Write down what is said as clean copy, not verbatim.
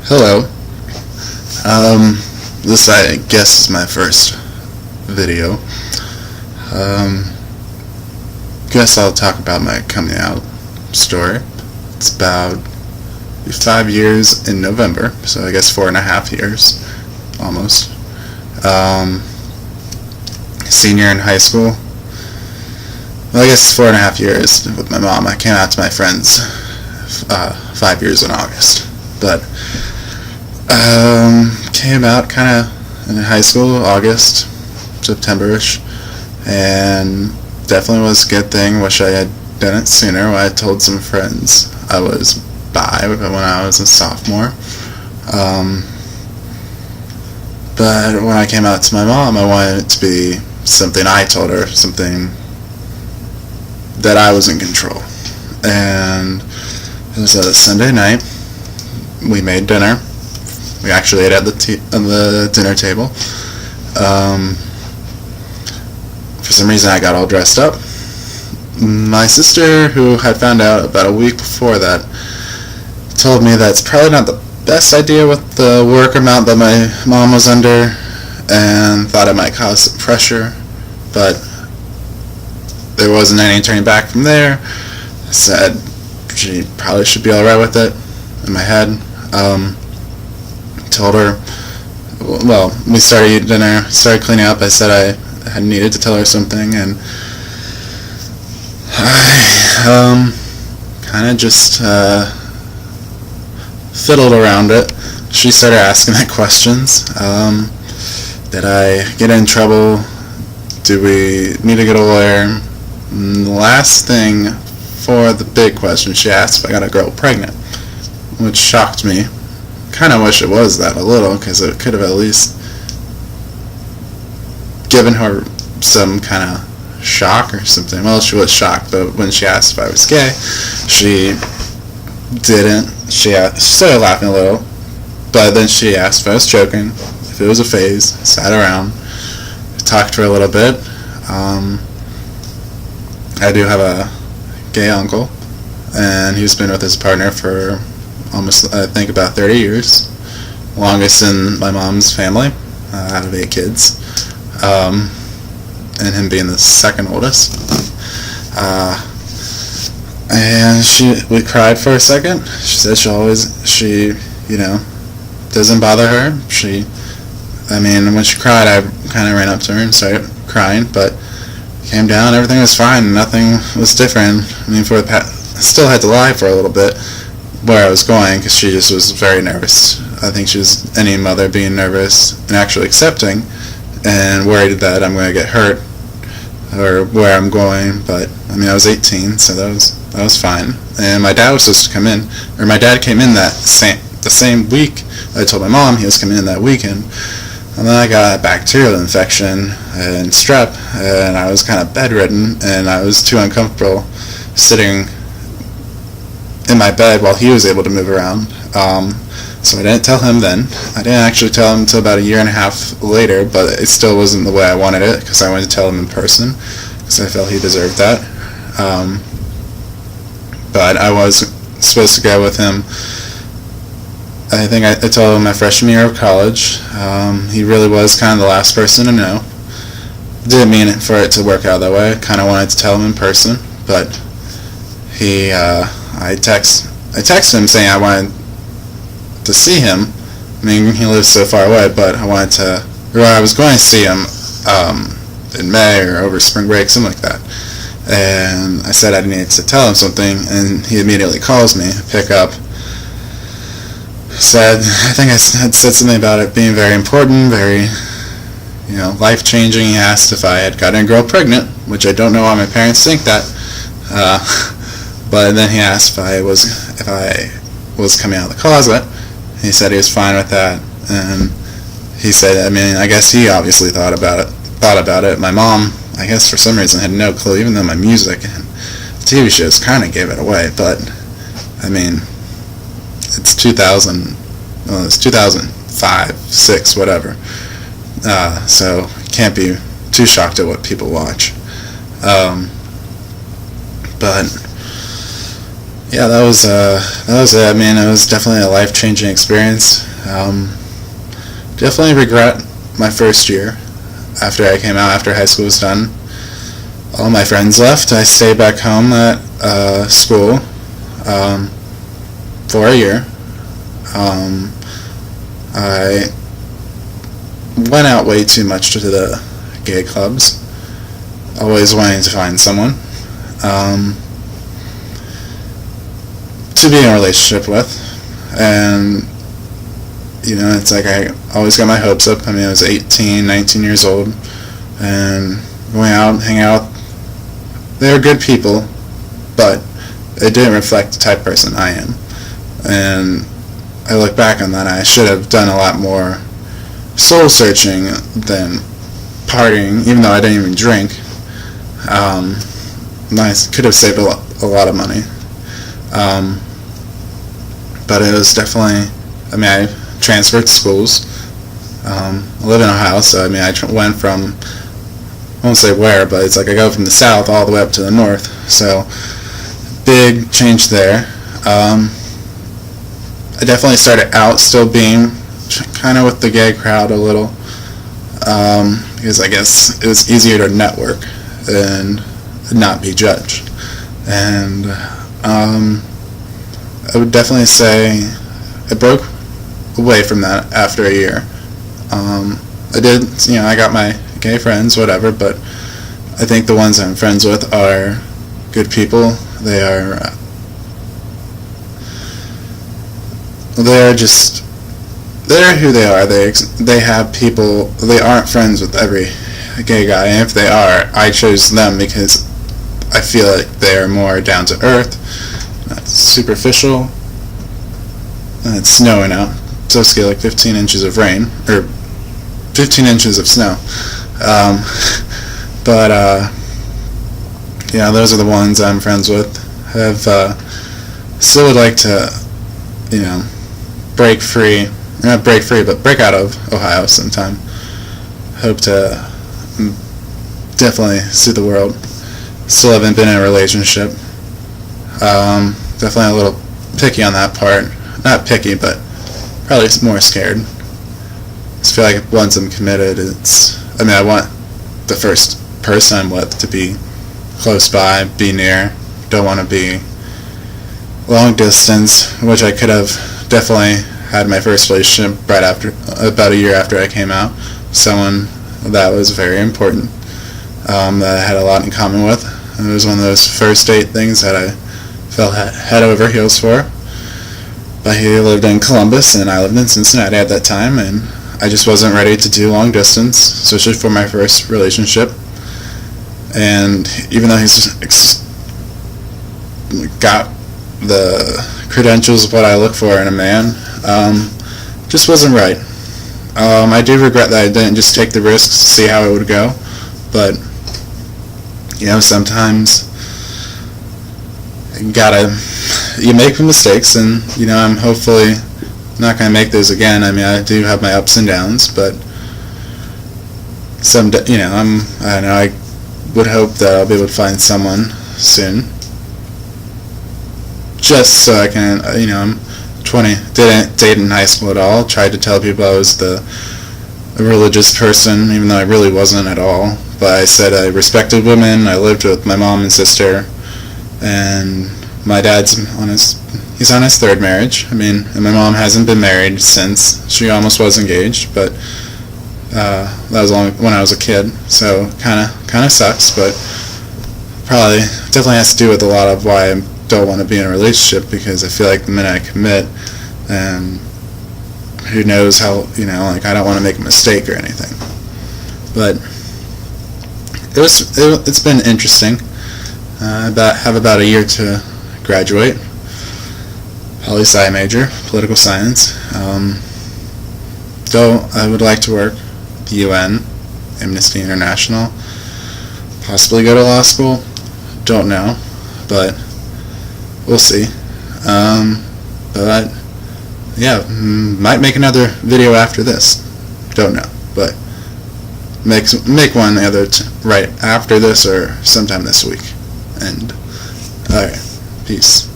Hello. This I guess is my first video. Guess I'll talk about my coming out story. It's about 5 years in November, so I guess 4.5 years, almost. Senior in high school. Well, I guess 4.5 years with my mom. I came out to my friends 5 years in August, but came out kind of in high school, August, September-ish, and definitely was a good thing. Wish I had done it sooner. I told some friends I was bi when I was a sophomore. But when I came out to my mom, I wanted it to be something I told her, something that I was in control. And it was a Sunday night. We made dinner. We actually ate at the dinner table. For some reason, I got all dressed up. My sister, who had found out about a week before that, told me that it's probably not the best idea with the work amount that my mom was under, and thought it might cause some pressure, but there wasn't any turning back from there. I said she probably should be alright with it in my head. Told her, well, we started eating dinner, started cleaning up. I said I had needed to tell her something, and I kind of just fiddled around it. She started asking me questions. Did I get in trouble? Do we need to get a lawyer? And the last thing for the big question, she asked if I got a girl pregnant, which shocked me. Kind of wish it was that a little, because it could have at least given her some kind of shock or something. Well, she was shocked, but when she asked if I was gay, she didn't. She started laughing a little, but then she asked if I was joking, if it was a phase. Sat around, talked to her a little bit. I do have a gay uncle, and he's been with his partner for almost, I think, about 30 years. Longest in my mom's family, out of 8 kids, and him being the second oldest. And we cried for a second. She said she doesn't bother her. When she cried, I kind of ran up to her and started crying, but came down, everything was fine, nothing was different. Still had to lie for a little bit where I was going, because she just was very nervous. I think she was any mother being nervous and actually accepting, and worried that I'm going to get hurt or where I'm going. But I was 18, so that was fine. And my dad was supposed to come in, or my dad came in the same week. I told my mom he was coming in that weekend, and then I got a bacterial infection and strep, and I was kind of bedridden, and I was too uncomfortable sitting in my bed while he was able to move around. So I didn't tell him then. I didn't actually tell him until about 1.5 years later, but it still wasn't the way I wanted it, because I wanted to tell him in person, because I felt he deserved that. But I was supposed to go with him. I think I told him my freshman year of college. He really was kind of the last person to know. Didn't mean it for it to work out that way. I kind of wanted to tell him in person, but I texted him saying I wanted to see him. He lives so far away, but I was going to see him in May or over spring break, something like that. And I said I needed to tell him something, and he immediately calls me. I pick up. I think I had said something about it being very important, very, life-changing. He asked if I had gotten a girl pregnant, which I don't know why my parents think that. But then he asked if I was coming out of the closet. He said he was fine with that, and he said, I guess he obviously thought about it. My mom, I guess for some reason, had no clue, even though my music and TV shows kind of gave it away. But it's 2000. Well, it's 2005, 6, whatever. So can't be too shocked at what people watch. But Yeah, that was it. I mean, it was definitely a life-changing experience. Definitely regret my first year after I came out, after high school was done. All my friends left. I stayed back home at school for a year. I went out way too much to the gay clubs, always wanting to find someone to be in a relationship with, and you know, it's like I always got my hopes up. I mean, I was 18, 19 years old, and going out, hang out. They were good people, but it didn't reflect the type of person I am. And I look back on that, I should have done a lot more soul searching than partying, even though I didn't even drink. I could have saved a lot of money. But it was definitely, I mean, I transferred schools. I live in Ohio, so I mean, I went from, I won't say where, but it's like I go from the south all the way up to the north, so big change there. I definitely started out still being kind of with the gay crowd a little, because I guess it was easier to network and not be judged. And I would definitely say I broke away from that after a year. I did, you know, I got my gay friends, whatever, but I think the ones I'm friends with are good people. They're who they are. They have people. They aren't friends with every gay guy, and if they are, I chose them because I feel like they are more down to earth, not superficial. And it's snowing out. It's supposed to get like 15 inches of rain, or 15 inches of snow. Yeah, those are the ones I'm friends with. Still would like to, you know, break free, not break free, but break out of Ohio sometime. Hope to definitely see the world. Still haven't been in a relationship. Definitely a little picky on that part. Not picky, but probably more scared. I just feel like once I'm committed, I want the first person I'm with to be close by, be near. Don't want to be long distance, which I could have definitely had my first relationship right after, about a year after I came out. Someone that was very important, that I had a lot in common with. It was one of those first date things that I fell head over heels for. But he lived in Columbus and I lived in Cincinnati at that time, and I just wasn't ready to do long distance, especially for my first relationship. And even though he's got the credentials of what I look for in a man, just wasn't right. I do regret that I didn't just take the risks to see how it would go, but you know, sometimes you make mistakes, and you know, I'm hopefully not going to make those again. I mean, I do have my ups and downs, but you know, I don't know, I would hope that I'll be able to find someone soon, just so I can, you know, I'm 20, didn't date in high school at all, tried to tell people I was a religious person, even though I really wasn't at all, but I said I respected women. I lived with my mom and sister, and my dad's he's on his third marriage. I mean, and my mom hasn't been married since. She almost was engaged, but that was when I was a kid, so kind of sucks, but probably definitely has to do with a lot of why I don't want to be in a relationship, because I feel like the minute I commit, and who knows how, you know, like I don't want to make a mistake or anything. But it's been interesting. I have about a year to graduate. Poli-sci major, political science. Though I would like to work at the UN, Amnesty International, possibly go to law school. Don't know, but we'll see. But yeah, might make another video after this. Don't know, but make one either right after this or sometime this week. And alright, peace.